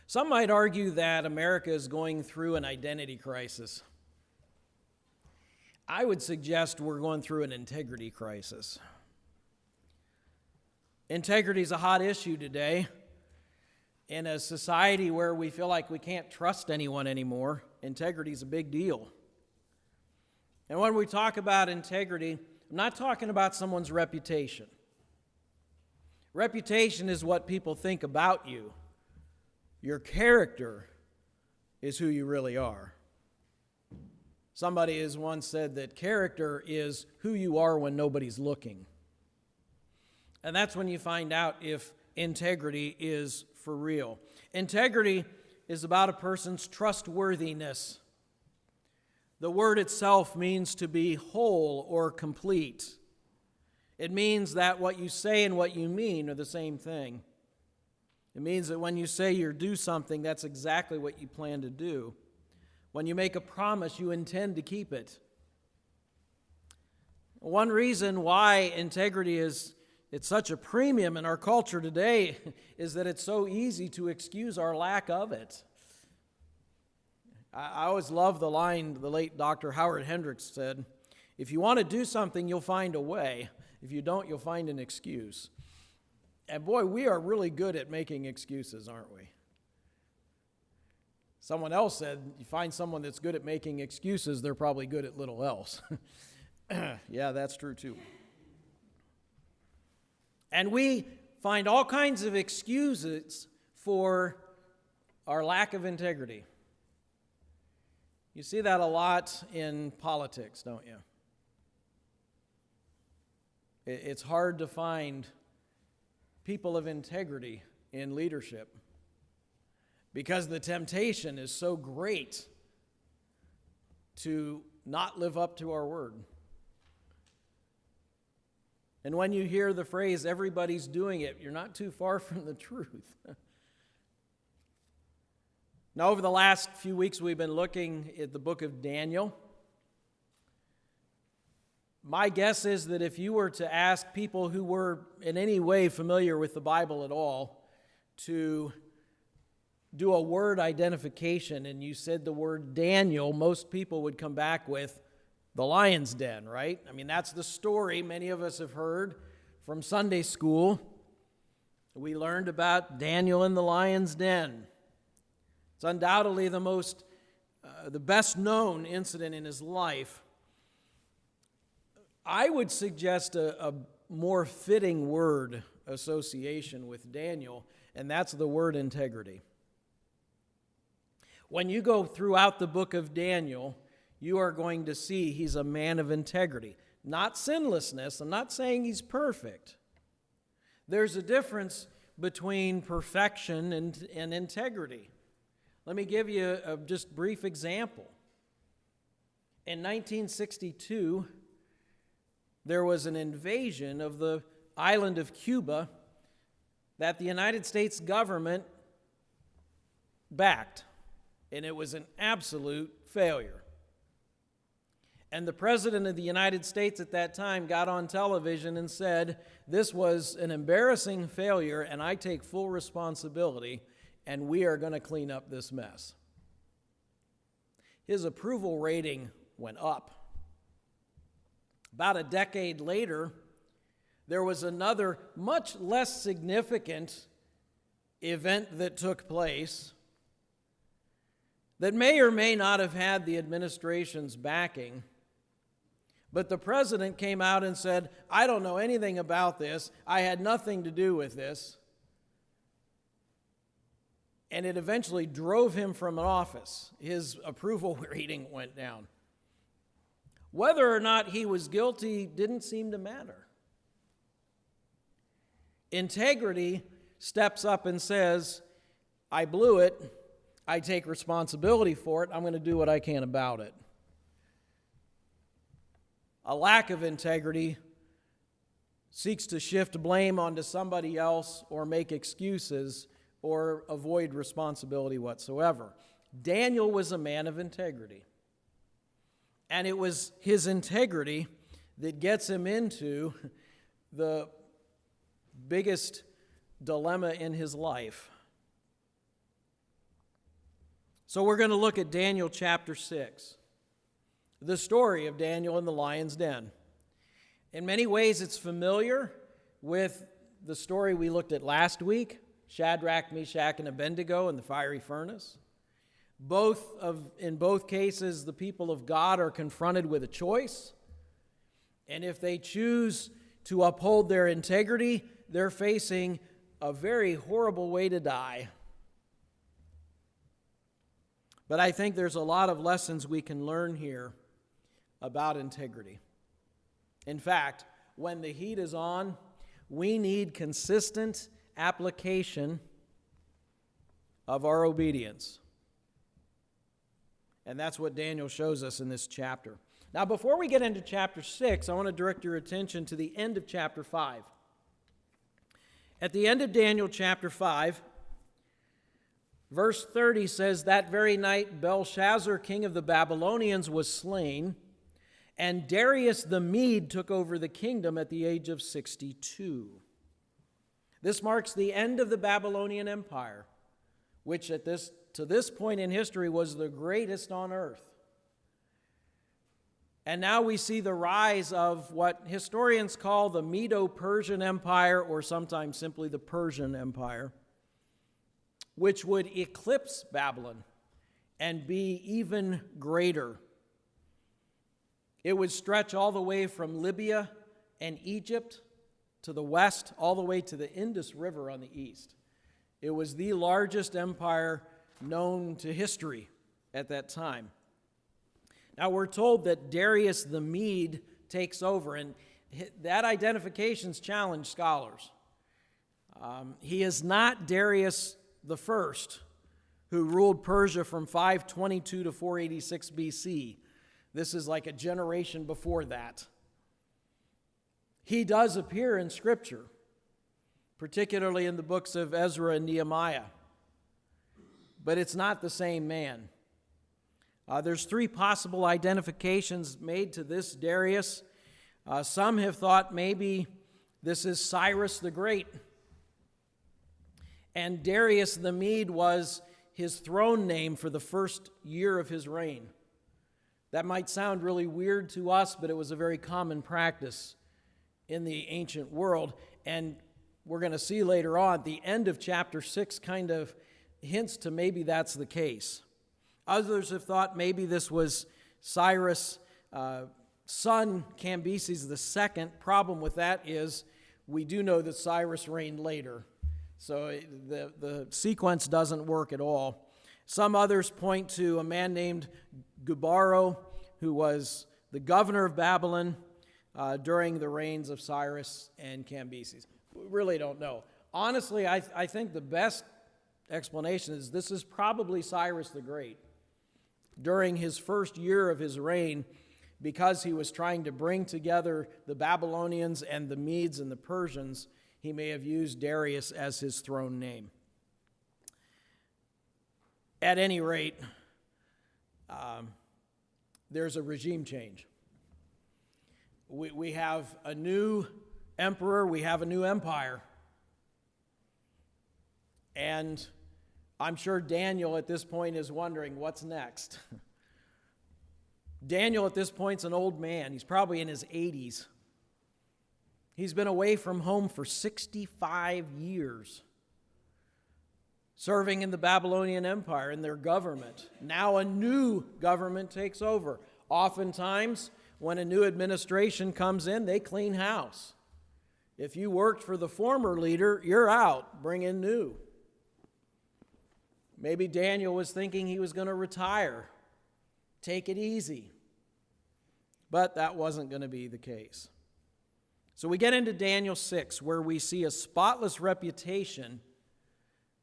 Some might argue that America is going through an identity crisis. I would suggest we're going through an integrity crisis. Integrity is a hot issue today. In a society where we feel like we can't trust anyone anymore, integrity is a big deal. And when we talk about integrity, I'm not talking about someone's reputation. Reputation is what people think about you. Your character is who you really are. Somebody has once said that character is who you are when nobody's looking. And that's when you find out if integrity is for real. Integrity is about a person's trustworthiness. The word itself means to be whole or complete. It means that what you say and what you mean are the same thing. It means that when you say you do something, that's exactly what you plan to do. When you make a promise, you intend to keep it. One reason why integrity it's such a premium in our culture today is that it's so easy to excuse our lack of it. I always love the line the late Dr. Howard Hendricks said, "If you want to do something, you'll find a way. If you don't, you'll find an excuse." And boy, we are really good at making excuses, aren't we? Someone else said, you find someone that's good at making excuses, they're probably good at little else. Yeah, that's true too. And we find all kinds of excuses for our lack of integrity. You see that a lot in politics, don't you? It's hard to find people of integrity in leadership because the temptation is so great to not live up to our word. And when you hear the phrase, everybody's doing it, you're not too far from the truth. Now, over the last few weeks, we've been looking at the book of Daniel. My guess is that if you were to ask people who were in any way familiar with the Bible at all to do a word identification and you said the word Daniel, most people would come back with the lion's den, right? I mean, that's the story many of us have heard from Sunday school. We learned about Daniel in the lion's den. It's undoubtedly the best known incident in his life. I would suggest a more fitting word association with Daniel, and that's the word integrity. When you go throughout the book of Daniel, you are going to see he's a man of integrity. Not sinlessness. I'm not saying he's perfect. There's a difference between perfection and integrity. Let me give you a just brief example. In 1962, there was an invasion of the island of Cuba that the United States government backed, and it was an absolute failure. And the President of the United States at that time got on television and said, "This was an embarrassing failure, and I take full responsibility, and we are going to clean up this mess." His approval rating went up. About a decade later, there was another much less significant event that took place that may or may not have had the administration's backing, but the president came out and said, "I don't know anything about this. I had nothing to do with this." And it eventually drove him from office. His approval rating went down. Whether or not he was guilty didn't seem to matter. Integrity steps up and says, "I blew it. I take responsibility for it. I'm going to do what I can about it." A lack of integrity seeks to shift blame onto somebody else or make excuses or avoid responsibility whatsoever. Daniel was a man of integrity. And it was his integrity that gets him into the biggest dilemma in his life. So we're going to look at Daniel chapter 6, the story of Daniel in the lion's den. In many ways, it's familiar with the story we looked at last week, Shadrach, Meshach, and Abednego in the fiery furnace. In both cases, the people of God are confronted with a choice. And if they choose to uphold their integrity, they're facing a very horrible way to die. But I think there's a lot of lessons we can learn here about integrity. In fact, when the heat is on, we need consistent application of our obedience. And that's what Daniel shows us in this chapter. Now, before we get into chapter 6, I want to direct your attention to the end of chapter 5. At the end of Daniel chapter 5, verse 30 says, "That very night Belshazzar, king of the Babylonians, was slain, and Darius the Mede took over the kingdom at the age of 62. This marks the end of the Babylonian Empire, which to this point in history was the greatest on earth. And now we see the rise of what historians call the Medo-Persian Empire, or sometimes simply the Persian Empire, which would eclipse Babylon and be even greater. It would stretch all the way from Libya and Egypt to the west, all the way to the Indus River on the east. It was the largest empire known to history at that time. Now we're told that Darius the Mede takes over, and that identification's challenged scholars. He is not Darius the First, who ruled Persia from 522 to 486 BC. This is like a generation before that. He does appear in Scripture, particularly in the books of Ezra and Nehemiah, but it's not the same man. There's three possible identifications made to this Darius. Some have thought maybe this is Cyrus the Great, and Darius the Mede was his throne name for the first year of his reign. That might sound really weird to us, but it was a very common practice in the ancient world. And we're going to see later on, the end of chapter 6 kind of hints to maybe that's the case. Others have thought maybe this was Cyrus' son, Cambyses II. Problem with that is we do know that Cyrus reigned later. So the sequence doesn't work at all. Some others point to a man named Gubaro, who was the governor of Babylon during the reigns of Cyrus and Cambyses. We really don't know. Honestly, I think the best explanation is this is probably Cyrus the Great. During his first year of his reign, because he was trying to bring together the Babylonians and the Medes and the Persians, he may have used Darius as his throne name. At any rate, there's a regime change. We have a new emperor, we have a new empire. And I'm sure Daniel at this point is wondering, what's next? Daniel at this point's an old man. He's probably in his 80s. He's been away from home for 65 years, serving in the Babylonian Empire, in their government. Now a new government takes over. Oftentimes, when a new administration comes in, they clean house. If you worked for the former leader, you're out. Bring in new. Maybe Daniel was thinking he was going to retire, take it easy. But that wasn't going to be the case. So we get into Daniel 6, where we see a spotless reputation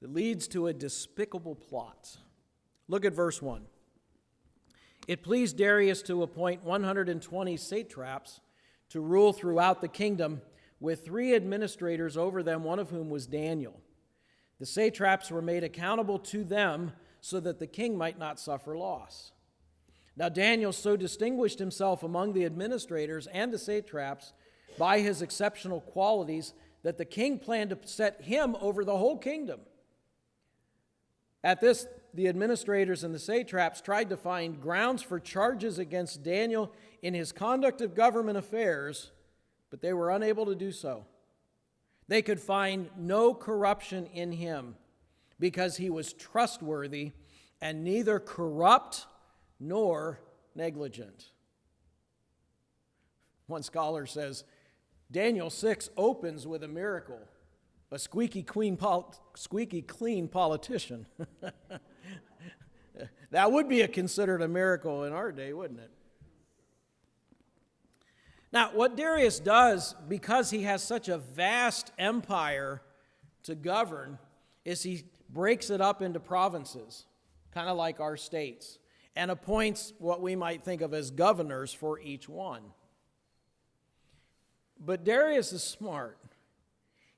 that leads to a despicable plot. Look at verse 1. It pleased Darius to appoint 120 satraps to rule throughout the kingdom, with 3 administrators over them, one of whom was Daniel. The satraps were made accountable to them so that the king might not suffer loss. Now Daniel so distinguished himself among the administrators and the satraps by his exceptional qualities that the king planned to set him over the whole kingdom. At this, the administrators and the satraps tried to find grounds for charges against Daniel in his conduct of government affairs, but they were unable to do so. They could find no corruption in him because he was trustworthy and neither corrupt nor negligent. One scholar says, Daniel 6 opens with a miracle, a squeaky clean politician. That would be considered a miracle in our day, wouldn't it? Now, what Darius does, because he has such a vast empire to govern, is he breaks it up into provinces, kind of like our states, and appoints what we might think of as governors for each one. But Darius is smart.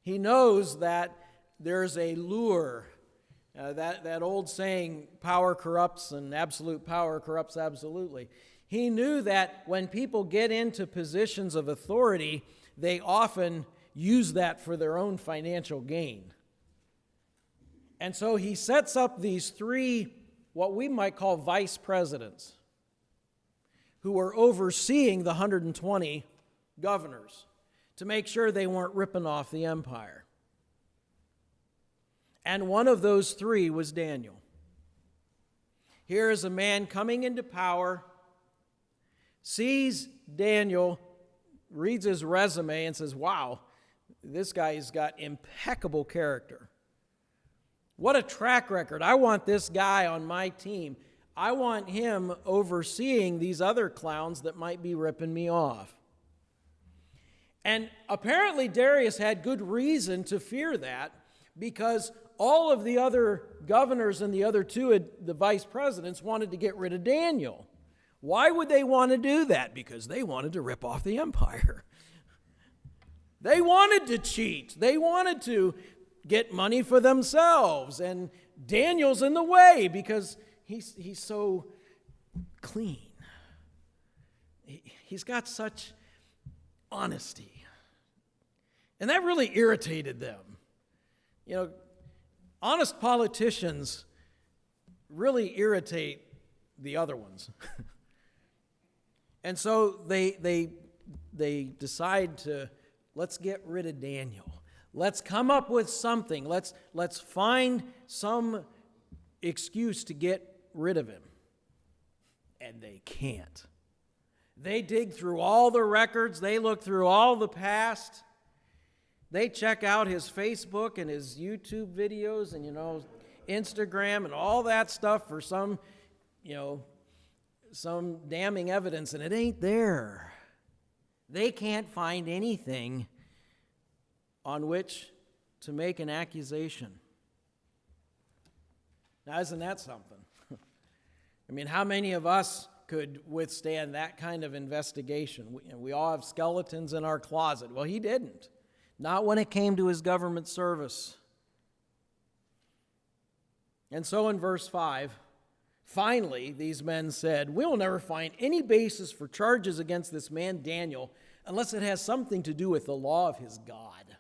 He knows that there's a lure. That old saying, power corrupts and absolute power corrupts absolutely. He knew that when people get into positions of authority, they often use that for their own financial gain. And so he sets up these three, what we might call vice presidents, who are overseeing the 120 governors to make sure they weren't ripping off the empire. And one of those three was Daniel. Here is a man coming into power, sees Daniel, reads his resume and says, wow, this guy's got impeccable character. What a track record. I want this guy on my team. I want him overseeing these other clowns that might be ripping me off. And apparently Darius had good reason to fear that, because all of the other governors and the other two, the vice presidents, wanted to get rid of Daniel. Why would they want to do that? Because they wanted to rip off the empire. They wanted to cheat. They wanted to get money for themselves. And Daniel's in the way because he's so clean. He's got such honesty. And that really irritated them. You know, honest politicians really irritate the other ones. And so they decide to, let's get rid of Daniel. Let's come up with something. Let's find some excuse to get rid of him. And they can't. They dig through all the records. They look through all the past. They check out his Facebook and his YouTube videos and, Instagram and all that stuff for some damning evidence, and it ain't there. They can't find anything on which to make an accusation. Now, isn't that something? I mean, how many of us could withstand that kind of investigation? We all have skeletons in our closet. Well, he didn't. Not when it came to his government service. And so in verse 5, finally, these men said, we will never find any basis for charges against this man Daniel unless it has something to do with the law of his God.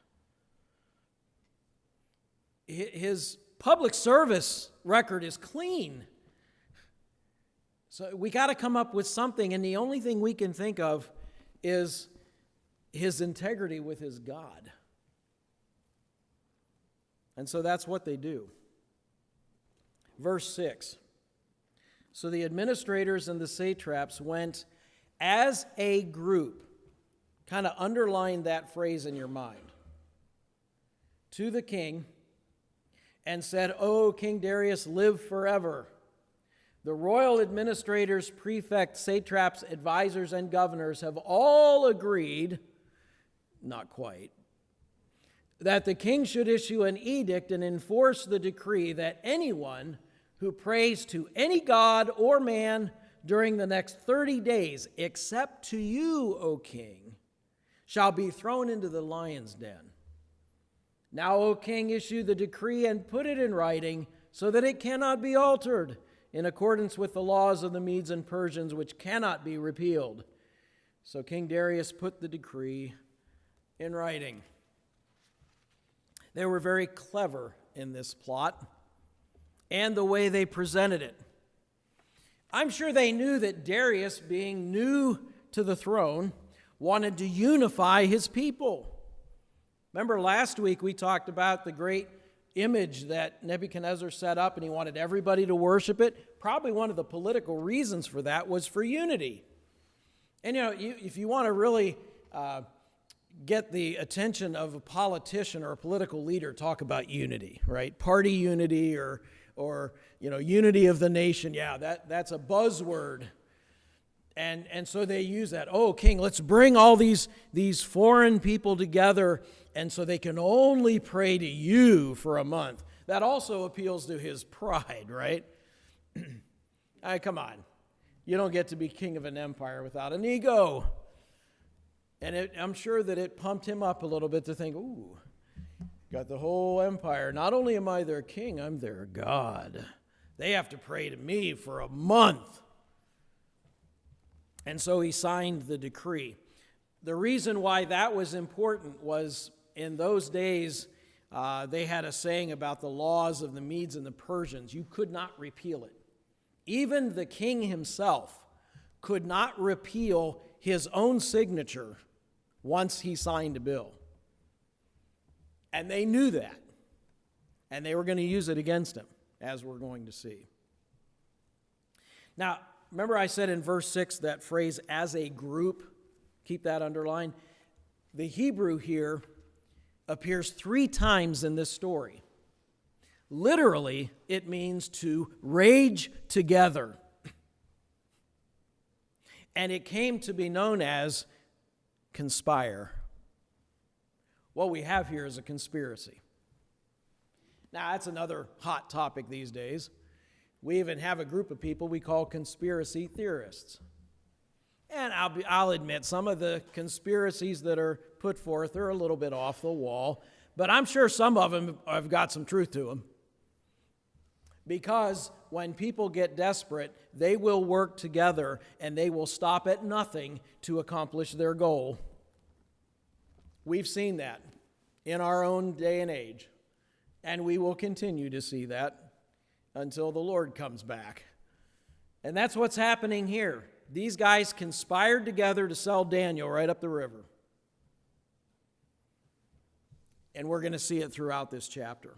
His public service record is clean. So we got to come up with something, and the only thing we can think of is his integrity with his God. And so that's what they do. Verse 6. So the administrators and the satraps went as a group. Kind of underline that phrase in your mind. To the king and said, O King Darius, live forever. The royal administrators, prefects, satraps, advisors, and governors have all agreed, not quite, that the king should issue an edict and enforce the decree that anyone who prays to any god or man during the next 30 days, except to you, O king, shall be thrown into the lion's den. Now, O king, issue the decree and put it in writing so that it cannot be altered, in accordance with the laws of the Medes and Persians, which cannot be repealed. So King Darius put the decree in writing. They were very clever in this plot. and the way they presented it. I'm sure they knew that Darius, being new to the throne, wanted to unify his people. Remember last week we talked about the great image that Nebuchadnezzar set up, and he wanted everybody to worship it. Probably one of the political reasons for that was for unity. And if you want to really get the attention of a politician or a political leader, talk about unity, right? Party unity or unity of the nation. Yeah, that's a buzzword. And so they use that. Oh, king, let's bring all these foreign people together, and so they can only pray to you for a month. That also appeals to his pride, right? Come on. You don't get to be king of an empire without an ego. And I'm sure that it pumped him up a little bit to think, ooh, got the whole empire. Not only am I their king, I'm their God. They have to pray to me for a month. And so he signed the decree. The reason why that was important was in those days, they had a saying about the laws of the Medes and the Persians. You could not repeal it. Even the king himself could not repeal his own signature once he signed a bill. And they knew that. And they were going to use it against him, as we're going to see. Now, remember I said in verse 6 that phrase, as a group, keep that underlined. The Hebrew here appears 3 times in this story. Literally, it means to rage together. And it came to be known as conspire. What we have here is a conspiracy. Now, that's another hot topic these days. We even have a group of people we call conspiracy theorists. And I'll admit, some of the conspiracies that are put forth are a little bit off the wall, but I'm sure some of them have got some truth to them. Because when people get desperate, they will work together and they will stop at nothing to accomplish their goal. We've seen that in our own day and age, and we will continue to see that until the Lord comes back. And that's what's happening here. These guys conspired together to sell Daniel right up the river. And we're going to see it throughout this chapter.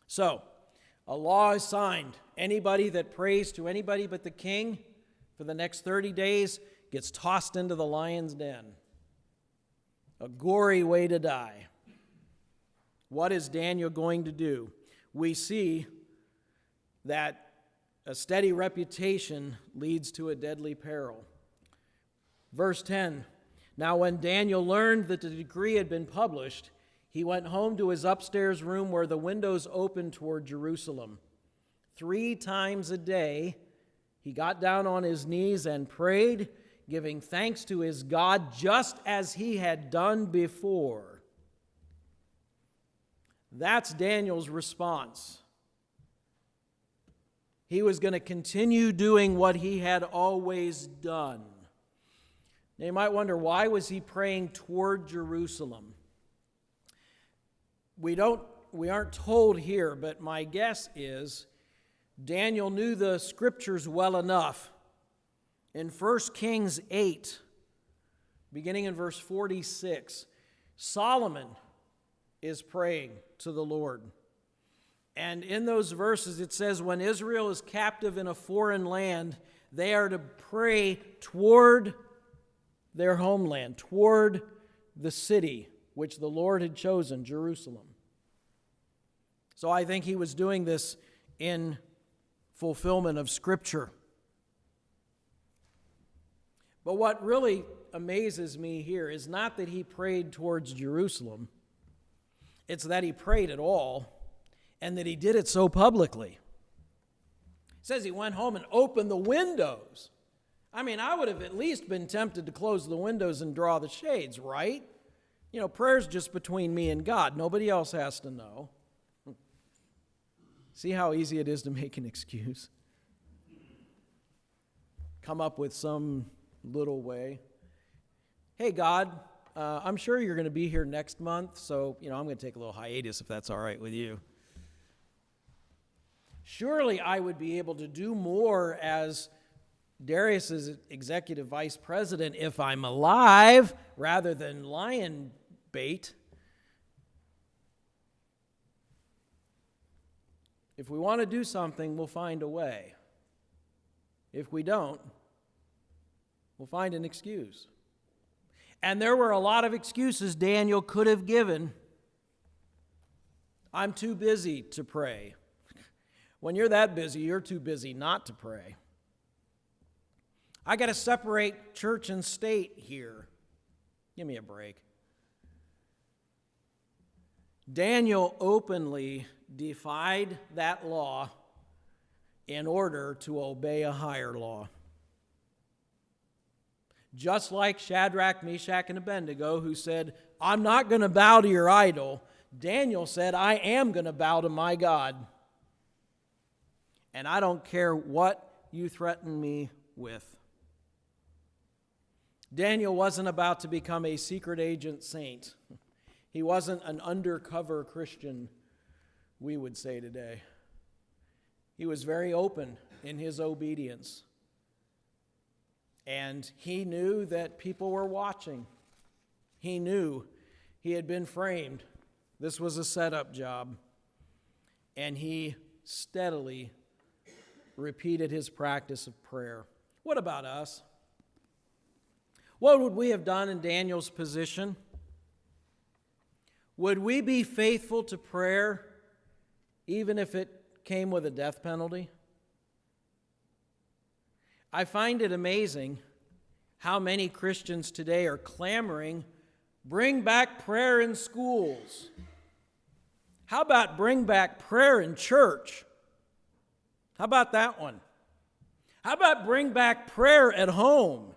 So, a law is signed. Anybody that prays to anybody but the king for the next 30 days gets tossed into the lion's den. A gory way to die. What is Daniel going to do? We see that a steady reputation leads to a deadly peril. Verse 10, now when Daniel learned that the decree had been published, he went home to his upstairs room where the windows opened toward Jerusalem. 3 times a day, he got down on his knees and prayed, giving thanks to his God just as he had done before. That's Daniel's response. He was going to continue doing what he had always done. Now you might wonder, why was he praying toward Jerusalem? We aren't told here, but my guess is Daniel knew the scriptures well enough. In 1 Kings 8, beginning in verse 46, Solomon is praying to the Lord. And in those verses it says, when Israel is captive in a foreign land, they are to pray toward their homeland, toward the city which the Lord had chosen, Jerusalem. So I think he was doing this in fulfillment of Scripture. But what really amazes me here is not that he prayed towards Jerusalem. It's that he prayed at all, and that he did it so publicly. It says he went home and opened the windows. I mean, I would have at least been tempted to close the windows and draw the shades, right? Prayer's just between me and God. Nobody else has to know. See how easy it is to make an excuse? Come up with some little way. Hey, God, I'm sure you're going to be here next month, so, I'm going to take a little hiatus if that's all right with you. Surely I would be able to do more as Darius's executive vice president if I'm alive rather than lion bait. If we want to do something, we'll find a way. If we don't, we'll find an excuse. And there were a lot of excuses Daniel could have given. I'm too busy to pray. When you're that busy, you're too busy not to pray. I got to separate church and state here. Give me a break. Daniel openly defied that law in order to obey a higher law. Just like Shadrach, Meshach, and Abednego, who said, I'm not going to bow to your idol, Daniel said, I am going to bow to my God. And I don't care what you threaten me with. Daniel wasn't about to become a secret agent saint. He wasn't an undercover Christian, we would say today. He was very open in his obedience. And he knew that people were watching. He knew he had been framed. This was a setup job. And he steadily repeated his practice of prayer. What about us? What would we have done in Daniel's position? Would we be faithful to prayer even if it came with a death penalty? I find it amazing how many Christians today are clamoring, bring back prayer in schools. How about bring back prayer in church? How about that one? How about bring back prayer at home?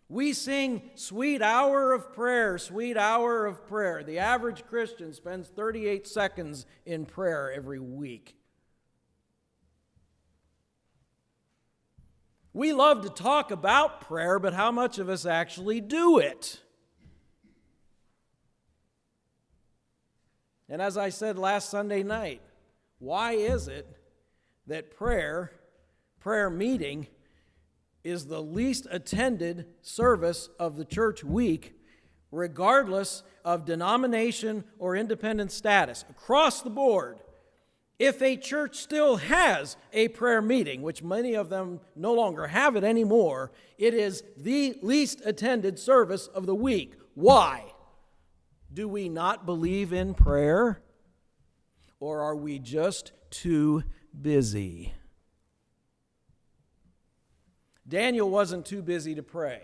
We sing, sweet hour of prayer, sweet hour of prayer. The average Christian spends 38 seconds in prayer every week. We love to talk about prayer, but how much of us actually do it? And as I said last Sunday night, why is it that prayer meeting, is the least attended service of the church week, regardless of denomination or independent status, across the board? If a church still has a prayer meeting, which many of them no longer have it anymore, it is the least attended service of the week. Why? Do we not believe in prayer? Or are we just too busy? Daniel wasn't too busy to pray.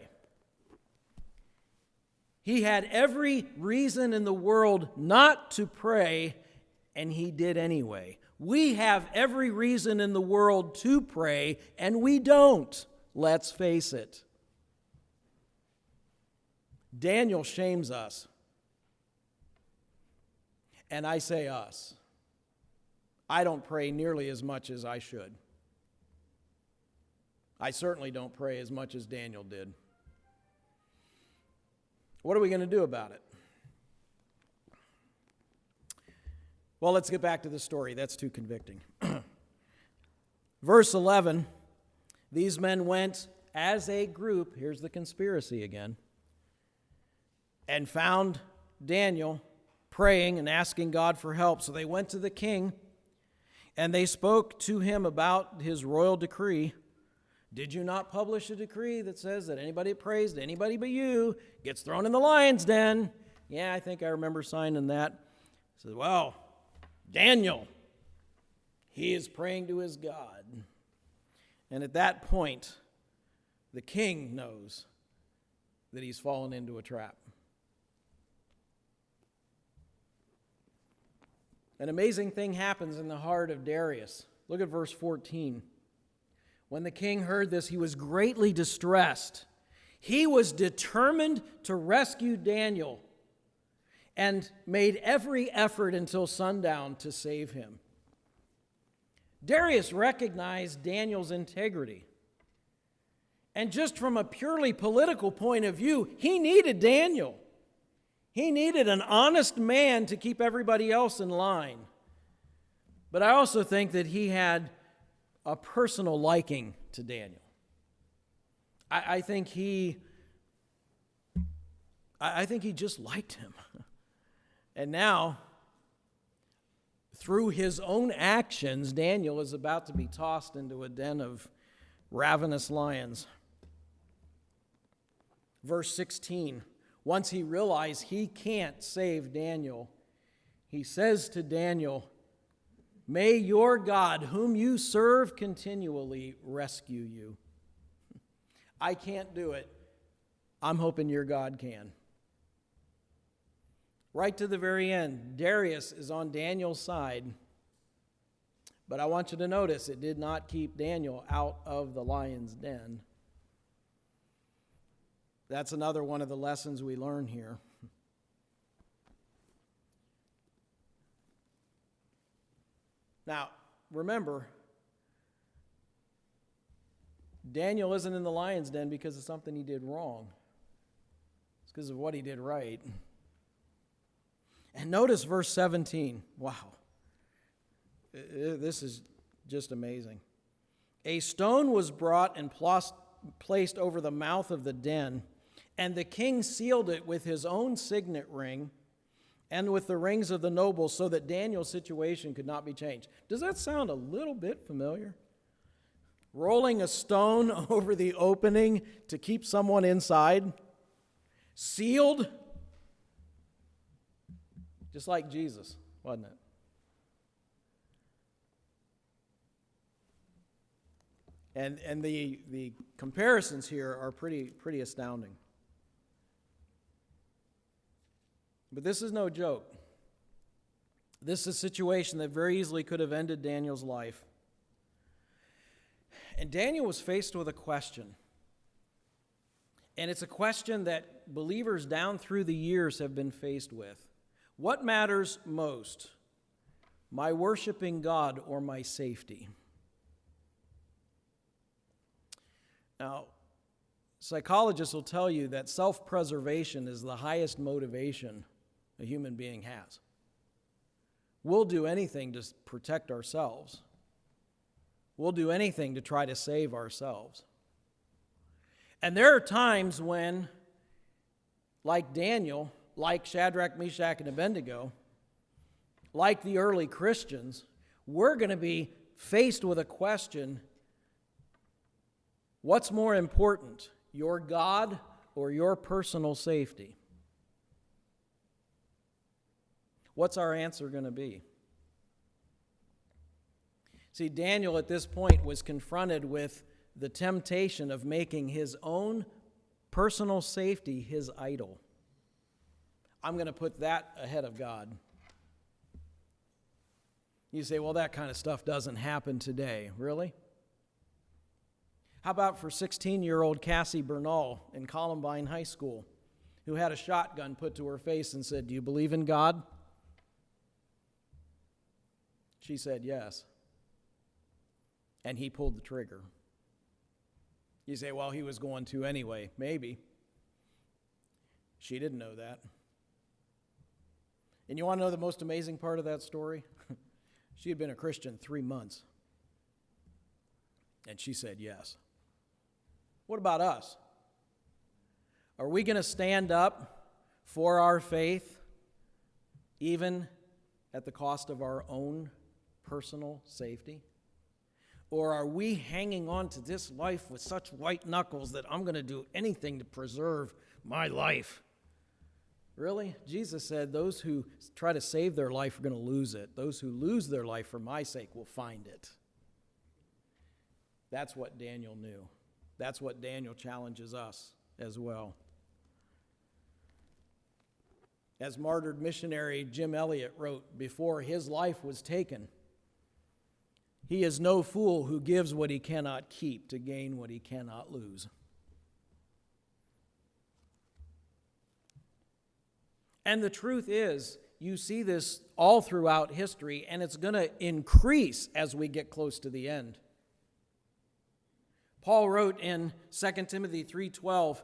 He had every reason in the world not to pray, and he did anyway. We have every reason in the world to pray, and we don't. Let's face it. Daniel shames us. And I say us. I don't pray nearly as much as I should. I certainly don't pray as much as Daniel did. What are we going to do about it? Well, let's get back to the story. That's too convicting. Verse 11, these men went as a group, here's the conspiracy again, and found Daniel praying and asking God for help. So they went to the king, and they spoke to him about his royal decree. Did you not publish a decree that says that anybody that prays to anybody but you gets thrown in the lion's den? Yeah, I think I remember signing that. I said, well, Daniel, he is praying to his God. And at that point, the king knows that he's fallen into a trap. An amazing thing happens in the heart of Darius. Look at verse 14. When the king heard this, he was greatly distressed. He was determined to rescue Daniel and made every effort until sundown to save him. Darius recognized Daniel's integrity. And just from a purely political point of view, he needed Daniel. He needed an honest man to keep everybody else in line. But I also think that he had a personal liking to Daniel. I think he just liked him. And now, through his own actions, Daniel is about to be tossed into a den of ravenous lions. Verse 16, once he realized he can't save Daniel, he says to Daniel, "May your God, whom you serve continually, rescue you." I can't do it. I'm hoping your God can. Right to the very end, Darius is on Daniel's side. But I want you to notice it did not keep Daniel out of the lion's den. That's another one of the lessons we learn here. Now, remember, Daniel isn't in the lion's den because of something he did wrong. It's because of what he did right. And notice verse 17. Wow. This is just amazing. A stone was brought and placed over the mouth of the den, and the king sealed it with his own signet ring and with the rings of the nobles so that Daniel's situation could not be changed. Does that sound a little bit familiar? Rolling a stone over the opening to keep someone inside, sealed, just like Jesus, wasn't it? And the comparisons here are pretty astounding. But this is no joke. This is a situation that very easily could have ended Daniel's life. And Daniel was faced with a question. And it's a question that believers down through the years have been faced with. What matters most? My worshiping God or my safety? Now, psychologists will tell you that self-preservation is the highest motivation a human being has. We'll do anything to protect ourselves. We'll do anything to try to save ourselves. And there are times when, like Daniel, like Shadrach, Meshach, and Abednego, like the early Christians, we're going to be faced with a question: what's more important, your God or your personal safety? What's our answer going to be? See, Daniel at this point was confronted with the temptation of making his own personal safety his idol. I'm going to put that ahead of God. You say, well, that kind of stuff doesn't happen today. Really? How about for 16-year-old Cassie Bernal in Columbine High School, who had a shotgun put to her face and said, "Do you believe in God?" She said yes. And he pulled the trigger. You say, well, he was going to anyway. Maybe. She didn't know that. And you want to know the most amazing part of that story? She had been a Christian 3 months. And she said yes. What about us? Are we going to stand up for our faith, even at the cost of our own personal safety? Or are we hanging on to this life with such white knuckles that I'm going to do anything to preserve my life? Really? Jesus said those who try to save their life are going to lose it. Those who lose their life for my sake will find it. That's what Daniel knew. That's what Daniel challenges us as well. As martyred missionary Jim Elliot wrote before his life was taken, "He is no fool who gives what he cannot keep to gain what he cannot lose." And the truth is, you see this all throughout history, and it's going to increase as we get close to the end. Paul wrote in 2 Timothy 3:12,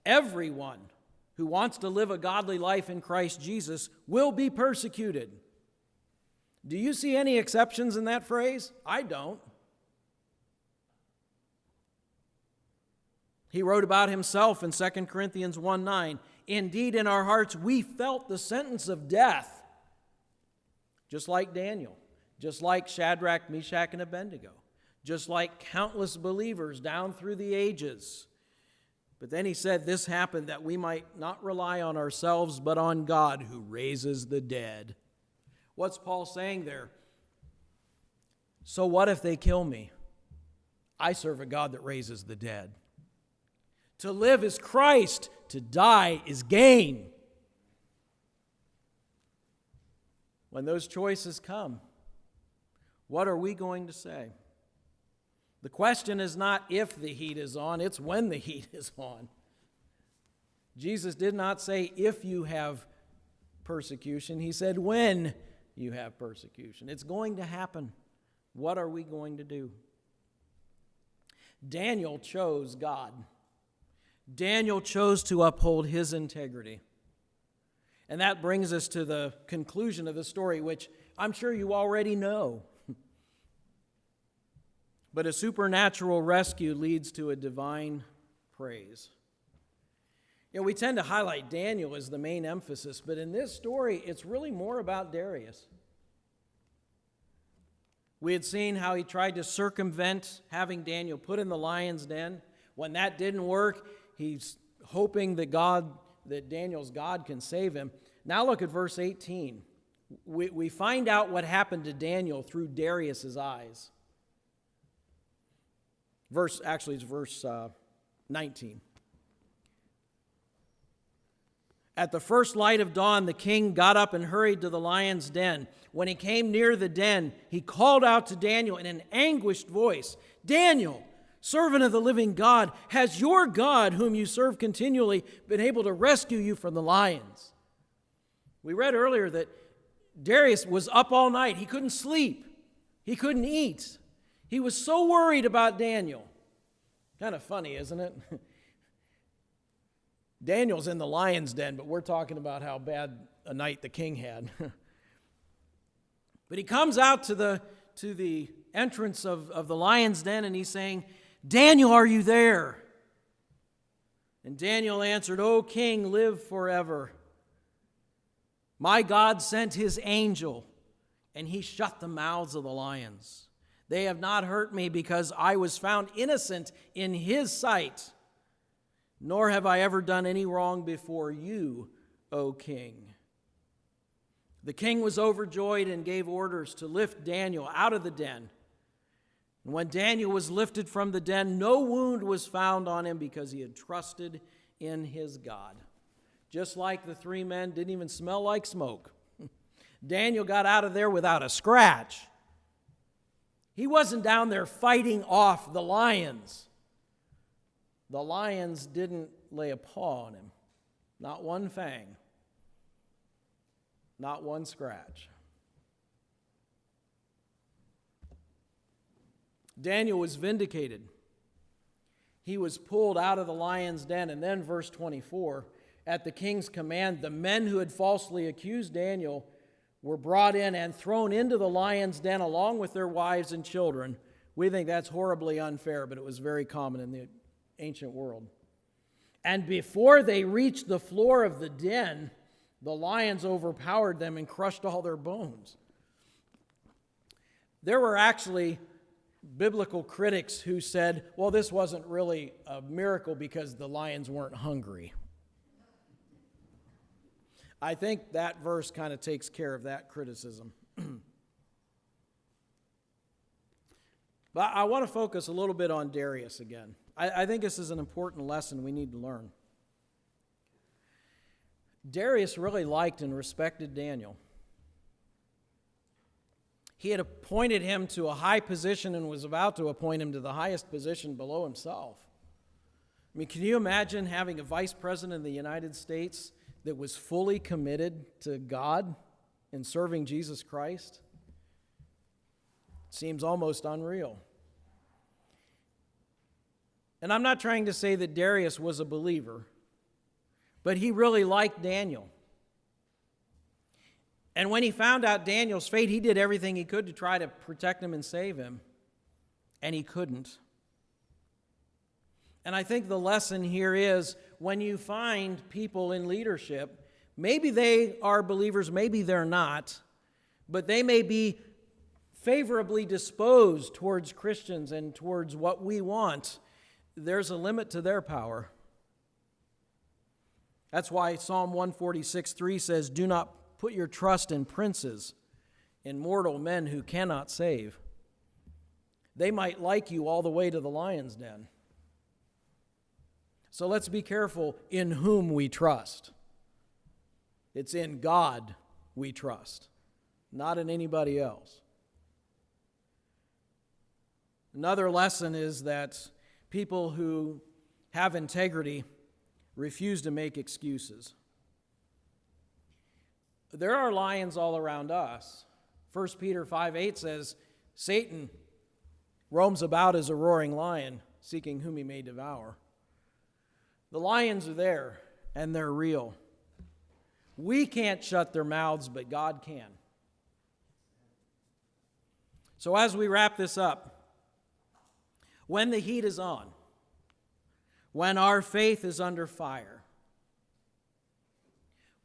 "Everyone who wants to live a godly life in Christ Jesus will be persecuted. Do you see any exceptions in that phrase? I don't. He wrote about himself in 2 Corinthians 1:9. Indeed, in our hearts we felt the sentence of death, just like Daniel, just like Shadrach, Meshach, and Abednego, just like countless believers down through the ages. But then he said this happened that we might not rely on ourselves, but on God who raises the dead. What's Paul saying there? So what if they kill me? I serve a God that raises the dead. To live is Christ, to die is gain. When those choices come, what are we going to say? The question is not if the heat is on, it's when the heat is on. Jesus did not say if you have persecution, he said when you have persecution. It's going to happen. What are we going to do? Daniel chose God. Daniel chose to uphold his integrity. And that brings us to the conclusion of the story, which I'm sure you already know. But a supernatural rescue leads to a divine praise. We tend to highlight Daniel as the main emphasis, but in this story, it's really more about Darius. We had seen how he tried to circumvent having Daniel put in the lion's den. When that didn't work, he's hoping that Daniel's God can save him. Now look at verse 18. We find out what happened to Daniel through Darius's eyes. It's verse 19. At the first light of dawn, the king got up and hurried to the lion's den. When he came near the den, he called out to Daniel in an anguished voice, "Daniel, servant of the living God, has your God, whom you serve continually, been able to rescue you from the lions?" We read earlier that Darius was up all night. He couldn't sleep. He couldn't eat. He was so worried about Daniel. Kind of funny, isn't it? Daniel's in the lion's den, but we're talking about how bad a night the king had. But he comes out to the entrance of the lion's den, and he's saying, "Daniel, are you there?" And Daniel answered, "O king, live forever. My God sent his angel, and he shut the mouths of the lions. They have not hurt me because I was found innocent in his sight, nor have I ever done any wrong before you, O king." The king was overjoyed and gave orders to lift Daniel out of the den. And when Daniel was lifted from the den, no wound was found on him because he had trusted in his God. Just like the three men didn't even smell like smoke. Daniel got out of there without a scratch. He wasn't down there fighting off the lions. The lions didn't lay a paw on him. Not one fang. Not one scratch. Daniel was vindicated. He was pulled out of the lion's den. And then verse 24, at the king's command, the men who had falsely accused Daniel were brought in and thrown into the lion's den along with their wives and children. We think that's horribly unfair, but it was very common in the ancient world. And before they reached the floor of the den, the lions overpowered them and crushed all their bones. There were actually biblical critics who said, well, this wasn't really a miracle because the lions weren't hungry. I think that verse kind of takes care of that criticism. But I want to focus a little bit on Darius again. I think this is an important lesson we need to learn. Darius really liked and respected Daniel. He had appointed him to a high position and was about to appoint him to the highest position below himself. I mean, can you imagine having a vice president of the United States that was fully committed to God and serving Jesus Christ? It seems almost unreal. And I'm not trying to say that Darius was a believer, but he really liked Daniel. And when he found out Daniel's fate, he did everything he could to try to protect him and save him. And he couldn't. And I think the lesson here is when you find people in leadership, maybe they are believers, maybe they're not, but they may be favorably disposed towards Christians and towards what we want. There's a limit to their power. That's why Psalm 146:3 says, "Do not put your trust in princes, in mortal men who cannot save. They might like you all the way to the lion's den." So let's be careful in whom we trust. It's in God we trust, not in anybody else. Another lesson is that people who have integrity refuse to make excuses. There are lions all around us. 1 Peter 5:8 says, "Satan roams about as a roaring lion, seeking whom he may devour." The lions are there, and they're real. We can't shut their mouths, but God can. So as we wrap this up, when the heat is on, when our faith is under fire,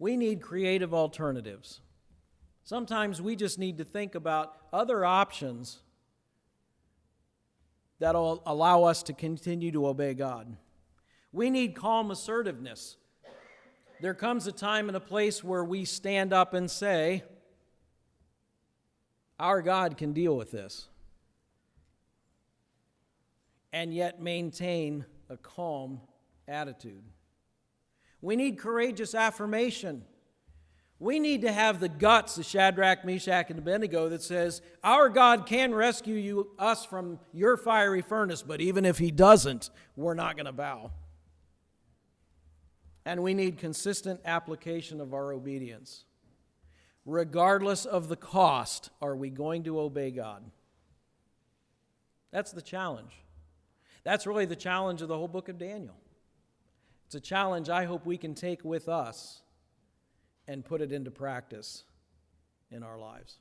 we need creative alternatives. Sometimes we just need to think about other options that will allow us to continue to obey God. We need calm assertiveness. There comes a time and a place where we stand up and say, our God can deal with this, and yet maintain a calm attitude. We need courageous affirmation. We need to have the guts of Shadrach, Meshach, and Abednego that says, our God can rescue us from your fiery furnace, but even if he doesn't, we're not going to bow. And we need consistent application of our obedience. Regardless of the cost, are we going to obey God? That's the challenge. That's really the challenge of the whole book of Daniel. It's a challenge I hope we can take with us and put it into practice in our lives.